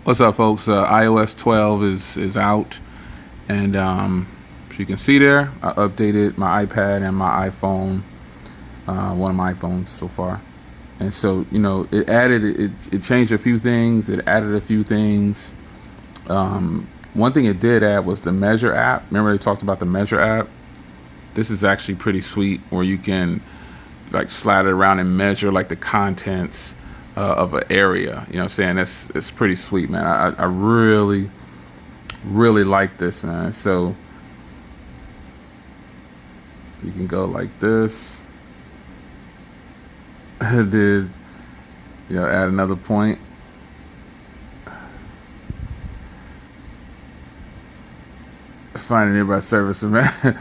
What's up, folks? iOS 12 is out, and as you can see there, I updated my iPad and my iPhone, one of my iPhones so far. And so, it changed a few things. It added a few things. One thing it did add was the Measure app. Remember they talked about the Measure app? This is actually pretty sweet, where you can like slide it around and measure like the contents of an area. You know what I'm saying? It's pretty sweet, man. I really like this, man. So you can go like this. I did, add another point. Find a nearby service, man.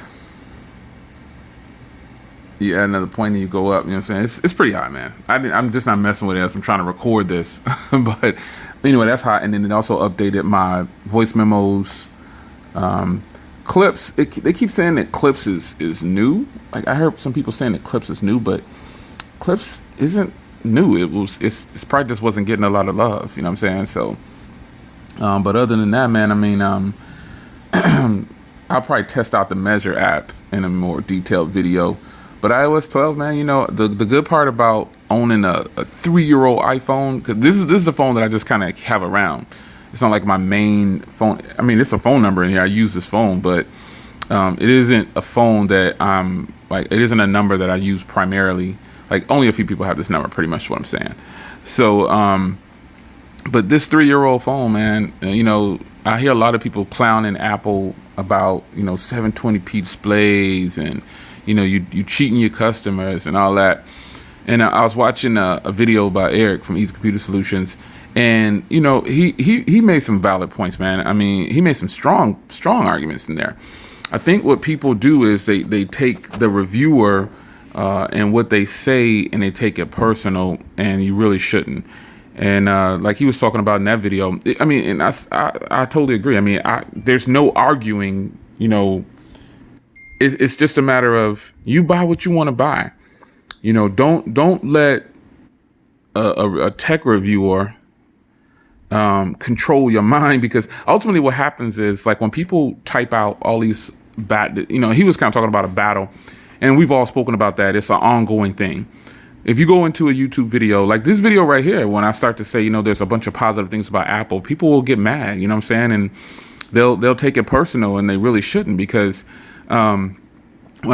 You add another point and you go up. You know what I'm saying? It's pretty hot, man. I'm just not messing with it as I'm trying to record this. But anyway, that's hot. And then it also updated my voice memos, clips. They keep saying that clips is new. Like I heard some people saying that clips is new, but clips isn't new. It's probably just wasn't getting a lot of love. You know what I'm saying? So, but other than that, man, I mean, I'll probably test out the Measure app in a more detailed video. But iOS 12, man, the good part about owning a 3-year-old iPhone, because this is the phone that I just kind of have around. It's not like my main phone. I mean, it's a phone number in here. I use this phone, but it isn't a phone that it isn't a number that I use primarily. Like only a few people have this number, pretty much what I'm saying. So, but this 3-year-old phone, man, I hear a lot of people clowning Apple about, 720p displays and, you cheating your customers and all that. And I was watching a video by Eric from Easy Computer Solutions, and he made some valid points, man. I mean, he made some strong arguments in there. I think what people do is they take the reviewer and what they say and they take it personal, and you really shouldn't. And like he was talking about in that video, I mean, and I totally agree. I mean, there's no arguing, it's just a matter of you buy what you want to buy. Don't let a tech reviewer control your mind, because ultimately what happens is, like, when people type out all these he was kind of talking about a battle, and we've all spoken about that. It's an ongoing thing. If you go into a YouTube video like this video right here, when I start to say, there's a bunch of positive things about Apple, people will get mad, you know what I'm saying? And they'll take it personal, and they really shouldn't, because when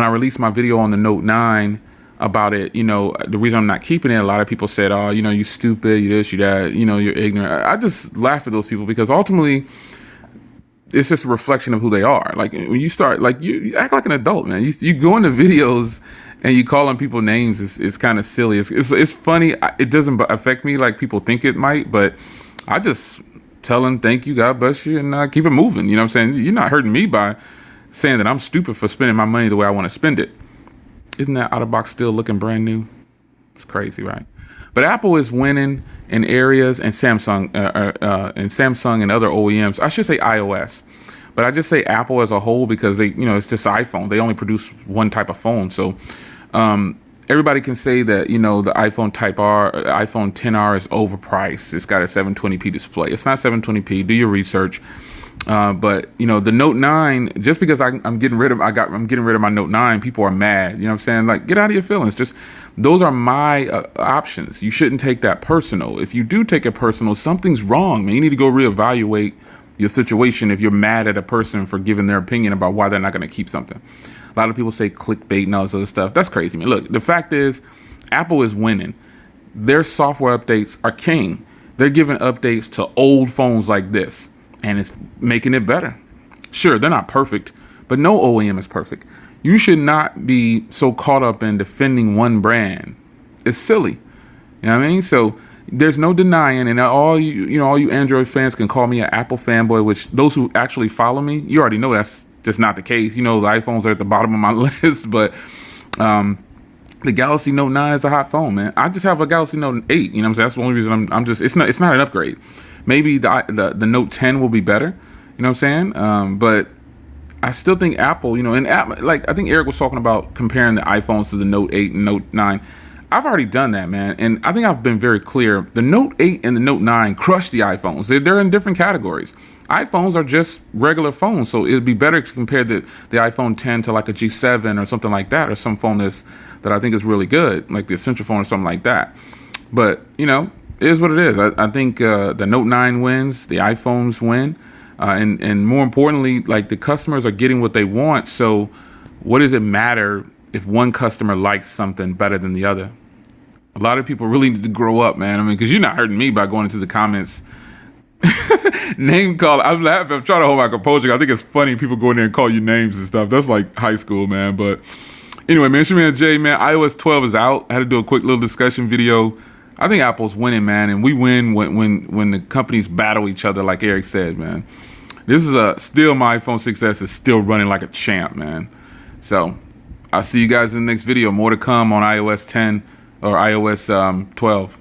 I released my video on the Note 9 about it, the reason I'm not keeping it, a lot of people said, oh, you stupid, you this, you that, you're ignorant. I just laugh at those people, because ultimately it's just a reflection of who they are. Like when you start, like you act like an adult, man. You go into videos and you calling people names is kind of silly. It's funny. It doesn't affect me like people think it might, but I just tell them thank you, God bless you, and keep it moving. You know what I'm saying? You're not hurting me by saying that I'm stupid for spending my money the way I want to spend it. Isn't that out-of-box still looking brand new? It's crazy, right? But Apple is winning in areas, and Samsung and other OEMs. I should say iOS, but I just say Apple as a whole, because they, it's just iPhone. They only produce one type of phone. So everybody can say that, the iPhone Type R, iPhone 10R is overpriced. It's got a 720p display. It's not 720p. Do your research. But the Note 9, just because I'm getting rid of my Note 9, people are mad. You know what I'm saying? Like, get out of your feelings. Just, those are my options. You shouldn't take that personal. If you do take it personal, something's wrong, man. You need to go reevaluate your situation if you're mad at a person for giving their opinion about why they're not going to keep something. A lot of people say clickbait and all this other stuff. That's crazy, man. Look, the fact is, Apple is winning. Their software updates are king. They're giving updates to old phones like this, and it's making it better. Sure, they're not perfect, but no OEM is perfect. You should not be so caught up in defending one brand. It's silly. You know what I mean? So there's no denying, and all you Android fans can call me an Apple fanboy, which those who actually follow me, you already know that's just not the case. The iPhones are at the bottom of my list, but the Galaxy Note 9 is a hot phone, man. I just have a Galaxy Note 8. You know what I'm saying? That's the only reason I'm just, it's not an upgrade. Maybe the Note 10 will be better. You know what I'm saying? But I still think Apple, and like I think Eric was talking about comparing the iPhones to the Note 8 and Note 9. I've already done that, man. And I think I've been very clear. The Note 8 and the Note 9 crushed the iPhones. They're in different categories. iPhones are just regular phones. So it'd be better to compare the iPhone 10 to like a G7 or something like that, or some phone that I think is really good, like the Essential phone or something like that. But, you know, it is what it is. I think the Note 9 wins, the iPhones win. And more importantly, like the customers are getting what they want. So what does it matter if one customer likes something better than the other? A lot of people really need to grow up, man. I mean, because you're not hurting me by going into the comments. Name call. I'm laughing. I'm trying to hold my composure. I think it's funny people go in there and call you names and stuff. That's like high school, man. But anyway, man, it's your man Jay, man. iOS 12 is out. I had to do a quick little discussion video. I think Apple's winning, man, and we win when the companies battle each other, like Eric said, man. This is still my iPhone 6s is still running like a champ, man. So I'll see you guys in the next video. More to come on iOS 10 or iOS 12.